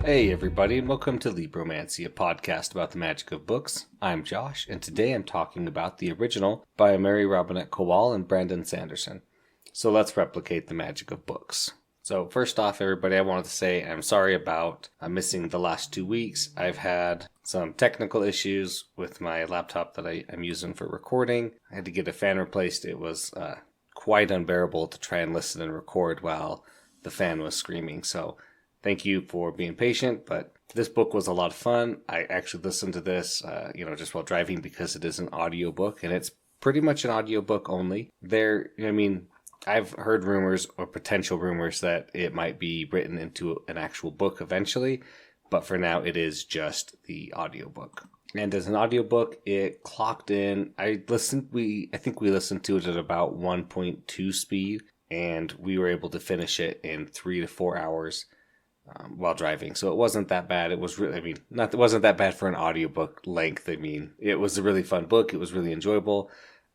Hey everybody, and welcome to Libromancy, a podcast about the magic of books. I'm Josh, and today I'm talking about the original by Mary Robinette Kowal and Brandon Sanderson. So let's replicate the magic of books. So first off, everybody, I wanted to say I'm sorry about missing the last 2 weeks. I've had some technical issues with my laptop that I'm using for recording. I had to get a fan replaced. It was quite unbearable to try and listen and record while the fan was screaming. So thank you for being patient, but this book was a lot of fun. I actually listened to this, just while driving because it is an audiobook, and it's pretty much an audiobook only. I've heard rumors or potential rumors that it might be written into an actual book eventually, but for now it is just the audiobook. And as an audiobook, it clocked in, I think we listened to it at about 1.2 speed, and we were able to finish it in 3 to 4 hours. While driving. So it wasn't that bad. It was really, it wasn't that bad for an audiobook length. It was a really fun book. It was really enjoyable.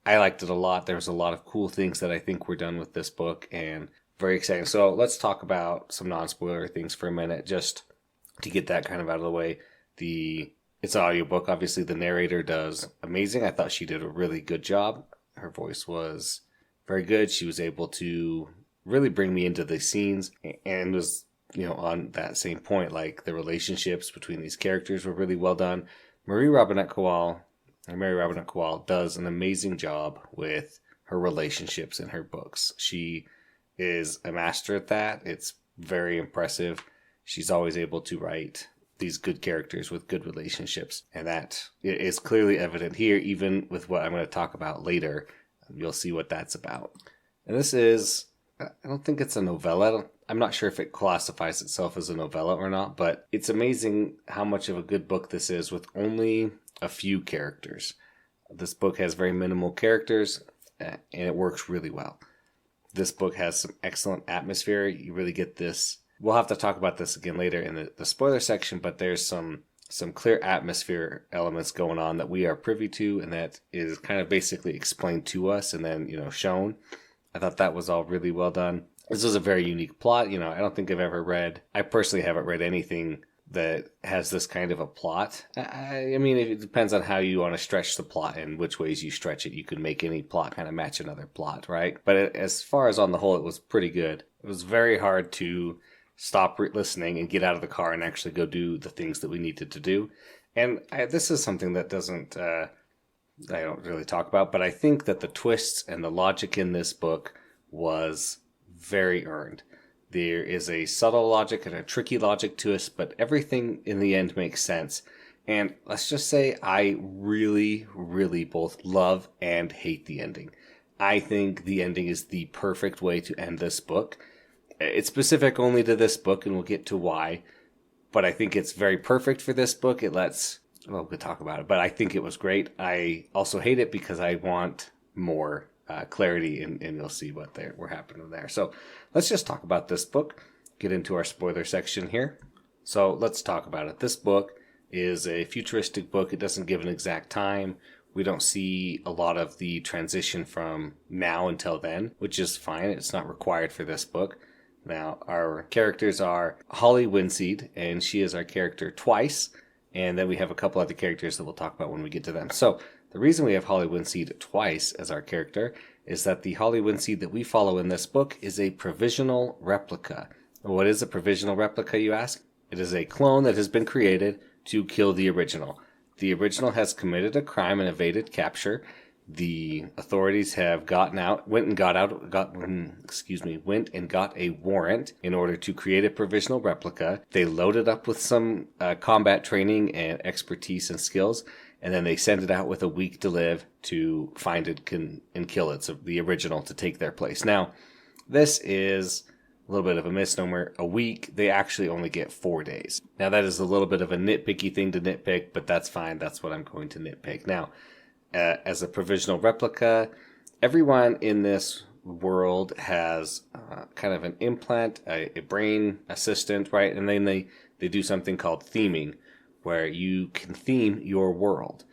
I liked it a lot. There was a lot of cool things that I think were done with this book and very exciting. So let's talk about some non-spoiler things for a minute, just to get that kind of out of the way. It's an audiobook. Obviously, the narrator does amazing. I thought she did a really good job. Her voice was very good. She was able to really bring me into the scenes and was, on that same point, like the relationships between these characters were really well done. Mary Robinette Kowal does an amazing job with her relationships in her books. She is a master at that. It's very impressive. She's always able to write these good characters with good relationships, and that is clearly evident here, even with what I'm going to talk about later. You'll see what that's about. And this is, I don't think it's a novella. I'm not sure if it classifies itself as a novella or not, but it's amazing how much of a good book this is with only a few characters. This book has very minimal characters, and it works really well. This book has some excellent atmosphere. You really get this. We'll have to talk about this again later in the spoiler section, but there's some clear atmosphere elements going on that we are privy to, and that is kind of basically explained to us and then, shown. I thought that was all really well done. This is a very unique plot. I don't think I personally haven't read anything that has this kind of a plot. It depends on how you want to stretch the plot and which ways you stretch it. You could make any plot kind of match another plot, right? But as far as on the whole, it was pretty good. It was very hard to stop listening and get out of the car and actually go do the things that we needed to do. And this is something that I don't really talk about, but I think that the twists and the logic in this book was very earned. There is a subtle logic and a tricky logic to us, but everything in the end makes sense. And let's just say I really, really both love and hate the ending. I think the ending is the perfect way to end this book. It's specific only to this book, and we'll get to why. But I think it's very perfect for this book. We'll talk about it, but I think it was great. I also hate it because I want more clarity, and you'll see what we're happening there. So let's just talk about this book, get into our spoiler section here. So let's talk about it. This book is a futuristic book. It doesn't give an exact time. We don't see a lot of the transition from now until then, which is fine. It's not required for this book. Now, our characters are Holly Winseed, and she is our character twice. And then we have a couple other characters that we'll talk about when we get to them. So the reason we have Holly Winseed twice as our character is that the Holly Winseed that we follow in this book is a provisional replica. What is a provisional replica, you ask? It is a clone that has been created to kill the original. The original has committed a crime and evaded capture. The authorities have went and got a warrant in order to create a provisional replica. They load it up with some combat training and expertise and skills, and then they send it out with a week to live to find it and kill it. So the original to take their place. Now, this is a little bit of a misnomer. A week, they actually only get 4 days. Now, that is a little bit of a nitpicky thing to nitpick, but that's fine. That's what I'm going to nitpick. Now, as a provisional replica, everyone in this world has kind of an implant, a brain assistant, right? And then they do something called theming, where you can theme your world.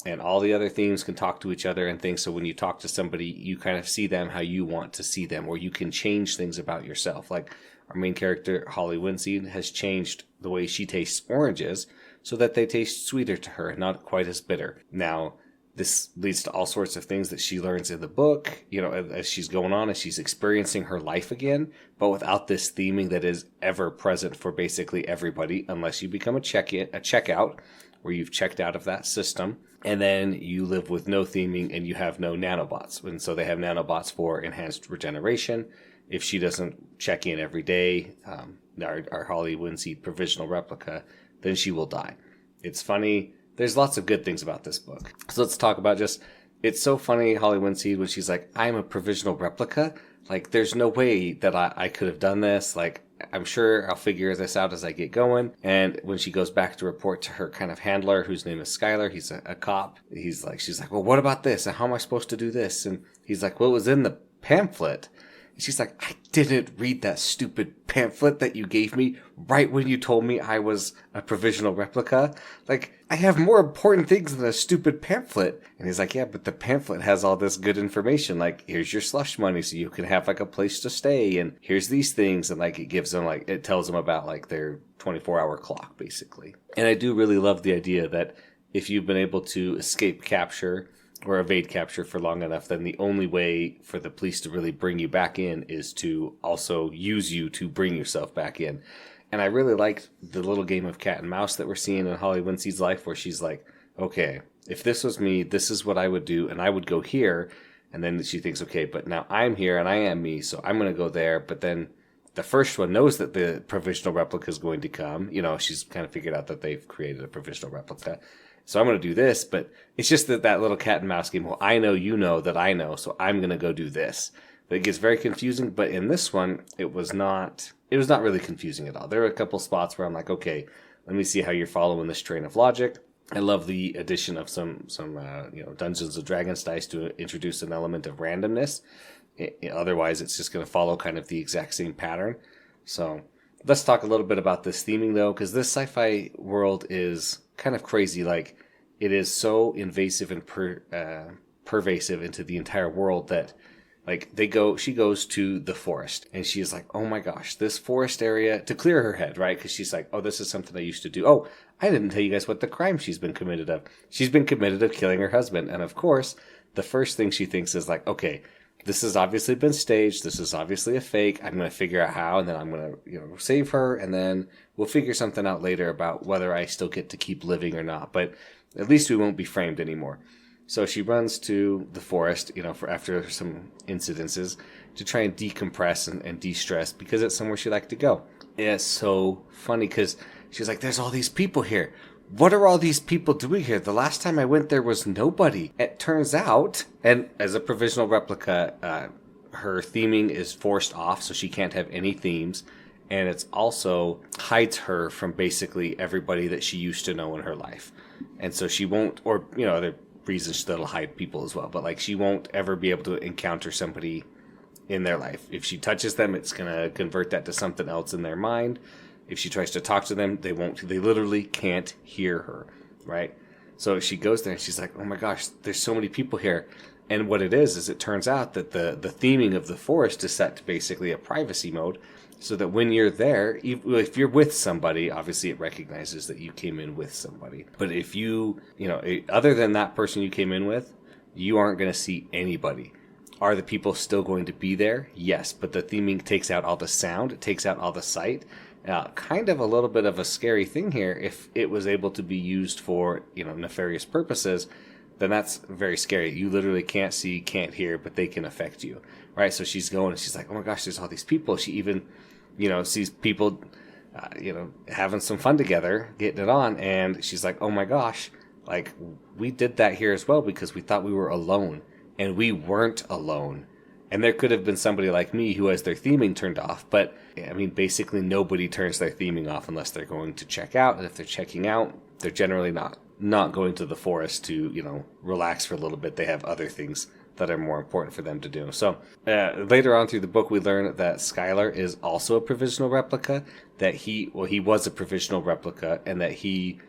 And all the other themes can talk to each other and things. So when you talk to somebody, you kind of see them how you want to see them, or you can change things about yourself. Like our main character, Holly Winseed, has changed the way she tastes oranges so that they taste sweeter to her and not quite as bitter. Now, this leads to all sorts of things that she learns in the book, as she's going on, as she's experiencing her life again, but without this theming that is ever present for basically everybody, unless you become a checkout, where you've checked out of that system, and then you live with no theming and you have no nanobots. And so they have nanobots for enhanced regeneration. If she doesn't check in every day, our Holly Winseed provisional replica, then she will die. It's funny. There's lots of good things about this book. So let's talk about it's so funny, Holly Winseed, when she's like, I'm a provisional replica. Like, there's no way that I could have done this. Like, I'm sure I'll figure this out as I get going. And when she goes back to report to her kind of handler, whose name is Skylar, he's a cop. She's like, well, what about this? And how am I supposed to do this? And he's like, well, it was in the pamphlet. And she's like, I didn't read that stupid pamphlet that you gave me right when you told me I was a provisional replica. Like, I have more important things than a stupid pamphlet. And he's like, yeah, but the pamphlet has all this good information. Like, here's your slush money so you can have like a place to stay. And here's these things. And like, it tells them about like their 24-hour clock, basically. And I do really love the idea that if you've been able to escape capture or evade capture for long enough, then the only way for the police to really bring you back in is to also use you to bring yourself back in. And I really liked the little game of cat and mouse that we're seeing in Holly Winseed's life, where she's like, okay, if this was me, this is what I would do, and I would go here. And then she thinks, okay, but now I'm here and I am me, so I'm going to go there. But then the first one knows that the provisional replica is going to come. She's kind of figured out that they've created a provisional replica. So I'm going to do this, but it's just that little cat and mouse game. Well, I know you know that I know, so I'm going to go do this. But it gets very confusing, but in this one, it was not really confusing at all. There were a couple spots where I'm like, okay, let me see how you're following this train of logic. I love the addition of some Dungeons and Dragons dice to introduce an element of randomness. Otherwise, it's just going to follow kind of the exact same pattern. So let's talk a little bit about this theming, though, because this sci-fi world is kind of crazy. Like, it is so invasive and pervasive into the entire world that, like, she goes to the forest and she's like, oh my gosh, this forest area, to clear her head, right? Because she's like, oh, this is something I used to do. Oh, I didn't tell you guys what the crime she's been committed of. She's been committed of killing her husband. And of course, the first thing she thinks is like, okay, this has obviously been staged. This is obviously a fake. I'm going to figure out how, and then I'm going to, save her, and then we'll figure something out later about whether I still get to keep living or not. But at least we won't be framed anymore. So she runs to the forest, for after some incidences to try and decompress and de-stress, because it's somewhere she liked to go. It's so funny because she's like, there's all these people here. What are all these people doing here? The last time I went there was nobody. It turns out, and as a provisional replica, her theming is forced off, so she can't have any themes. And it's also hides her from basically everybody that she used to know in her life. And so she won't, or, other reasons that'll hide people as well. But, like, she won't ever be able to encounter somebody in their life. If she touches them, it's going to convert that to something else in their mind. If she tries to talk to them, they literally can't hear her, right? So she goes there and she's like, oh my gosh, there's so many people here. And what it is it turns out that the theming of the forest is set to basically a privacy mode, so that when you're there, if you're with somebody, obviously it recognizes that you came in with somebody. But if other than that person you came in with, you aren't going to see anybody. Are the people still going to be there? Yes, but the theming takes out all the sound, it takes out all the sight. Kind of a little bit of a scary thing here. If it was able to be used for, nefarious purposes, then that's very scary. You literally can't see, can't hear, but they can affect you, right? So she's going and she's like, oh my gosh, there's all these people. She even, sees people, having some fun together, getting it on. And she's like, oh my gosh, like, we did that here as well because we thought we were alone, and we weren't alone. And there could have been somebody like me who has their theming turned off. But, basically nobody turns their theming off unless they're going to check out. And if they're checking out, they're generally not going to the forest to, relax for a little bit. They have other things that are more important for them to do. So later on through the book, we learn that Skylar is also a provisional replica, that he was a provisional replica, and that he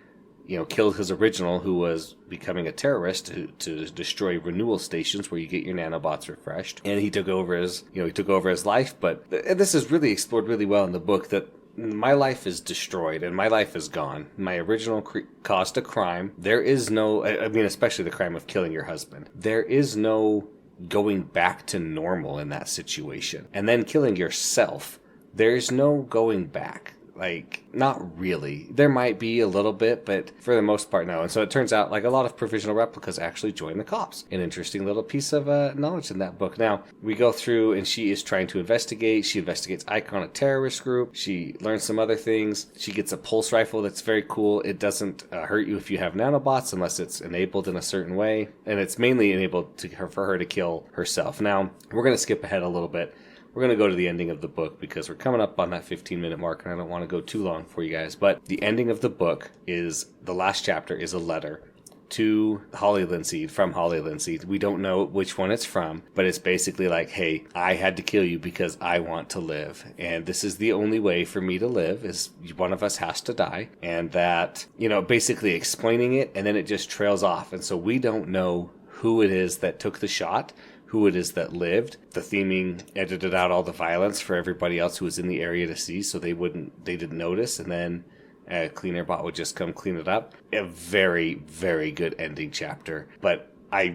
killed his original, who was becoming a terrorist to destroy renewal stations where you get your nanobots refreshed. And he took over his life. But this is really explored really well in the book, that my life is destroyed and my life is gone. My original caused a crime. There is no, especially the crime of killing your husband. There is no going back to normal in that situation. And then killing yourself, there's no going back. Like, not really. There might be a little bit, but for the most part, no. And so it turns out, like, a lot of provisional replicas actually join the cops. An interesting little piece of knowledge in that book. Now, we go through, and she is trying to investigate. She investigates Icon, a terrorist group. She learns some other things. She gets a pulse rifle that's very cool. It doesn't hurt you if you have nanobots, unless it's enabled in a certain way. And it's mainly enabled for her to kill herself. Now, we're going to skip ahead a little bit. We're going to go to the ending of the book because we're coming up on that 15-minute mark and I don't want to go too long for you guys. But the ending of the book is, the last chapter is a letter to Holly Linseed, from Holly Linseed. We don't know which one it's from, but it's basically like, hey, I had to kill you because I want to live. And this is the only way for me to live, is one of us has to die. And that, basically explaining it, and then it just trails off. And so we don't know who it is that took the shot, who it is that lived. The theming edited out all the violence for everybody else who was in the area to see, so they didn't notice, and then a cleaner bot would just come clean it up. A very, very good ending chapter. But I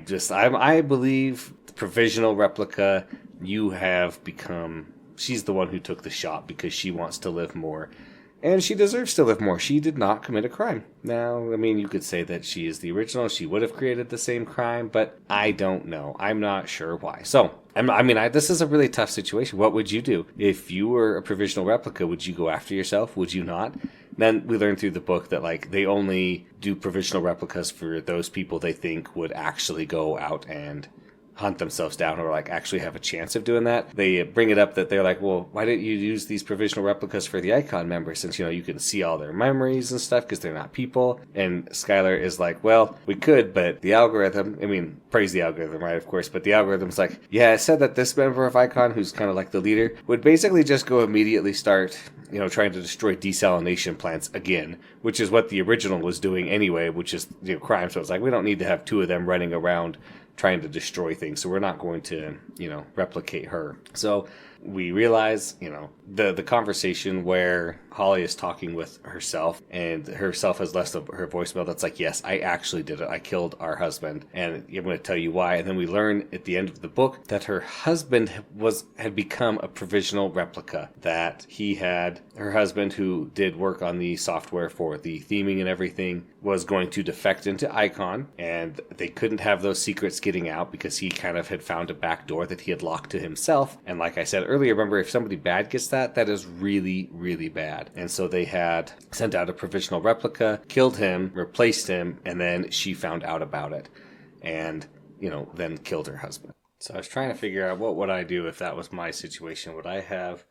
believe the provisional replica, she's the one who took the shot because she wants to live more. And she deserves to live more. She did not commit a crime. Now, you could say that she is the original. She would have created the same crime, but I don't know. I'm not sure why. So, this is a really tough situation. What would you do? If you were a provisional replica, would you go after yourself? Would you not? Then we learned through the book that, like, they only do provisional replicas for those people they think would actually go out and hunt themselves down, or like actually have a chance of doing that. They bring it up that they're like, well, why didn't you use these provisional replicas for the Icon members, since you can see all their memories and stuff because they're not people? And Skylar is like, well, we could, but the algorithm, praise the algorithm, right, of course, but the algorithm's like, yeah, it said that this member of Icon, who's kind of like the leader, would basically just go immediately start trying to destroy desalination plants again, which is what the original was doing anyway, which is crime. So it's like, we don't need to have two of them running around trying to destroy things, so we're not going to, replicate her. So we realize, the conversation where Holly is talking with herself, and herself has left her voicemail that's like, yes, I actually did it. I killed our husband, and I'm going to tell you why. And then we learn at the end of the book that her husband had become a provisional replica, that her husband, who did work on the software for the theming and everything, was going to defect into Icon, and they couldn't have those secrets getting out because he kind of had found a back door that he had locked to himself. And like I said earlier, remember, if somebody bad gets that is really, really bad. And so they had sent out a provisional replica, killed him, replaced him, and then she found out about it and, then killed her husband. So I was trying to figure out, what would I do if that was my situation? Would I have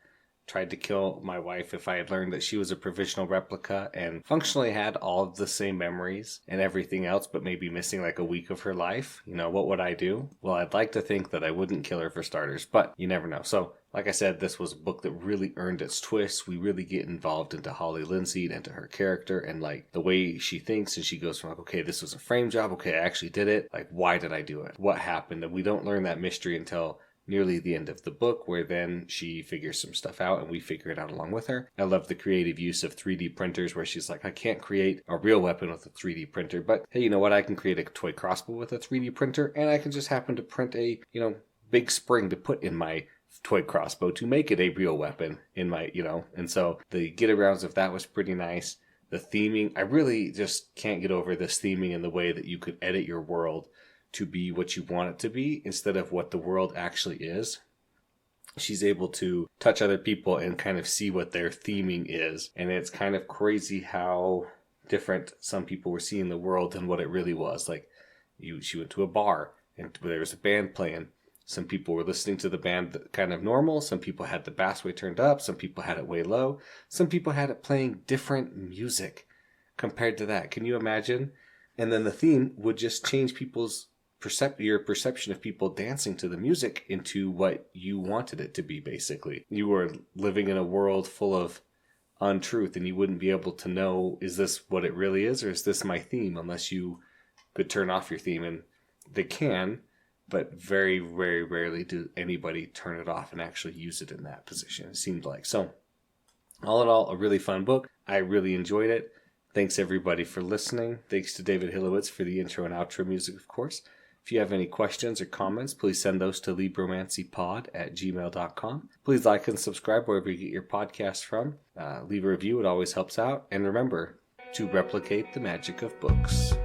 tried to kill my wife if I had learned that she was a provisional replica and functionally had all of the same memories and everything else, but maybe missing like a week of her life? What would I do? Well, I'd like to think that I wouldn't kill her, for starters, but you never know. So, like I said, this was a book that really earned its twist. We really get involved into Holly Linseed, into her character, and like the way she thinks, and she goes from like, okay, this was a frame job. Okay, I actually did it. Like, why did I do it? What happened? And we don't learn that mystery until nearly the end of the book, where then she figures some stuff out and we figure it out along with her. I love the creative use of 3D printers, where she's like, I can't create a real weapon with a 3D printer, but hey, you know what? I can create a toy crossbow with a 3D printer, and I can just happen to print a, big spring to put in my toy crossbow to make it a real weapon in my, and so the get arounds of that was pretty nice. The theming, I really just can't get over this theming in the way that you could edit your world to be what you want it to be instead of what the world actually is. She's able to touch other people and kind of see what their theming is. And it's kind of crazy how different some people were seeing the world than what it really was. Like, she went to a bar and there was a band playing. Some people were listening to the band kind of normal. Some people had the bass way turned up. Some people had it way low. Some people had it playing different music compared to that. Can you imagine? And then the theme would just change your perception of people dancing to the music into what you wanted it to be, basically. You were living in a world full of untruth, and you wouldn't be able to know, is this what it really is, or is this my theme, unless you could turn off your theme. And they can, but very, very rarely do anybody turn it off and actually use it in that position, it seemed like. So all in all, a really fun book. I really enjoyed it. Thanks everybody for listening. Thanks to David Hillowitz for the intro and outro music, of course. If you have any questions or comments, please send those to libromancypod@gmail.com. Please like and subscribe wherever you get your podcasts from. Leave a review, it always helps out. And remember to replicate the magic of books.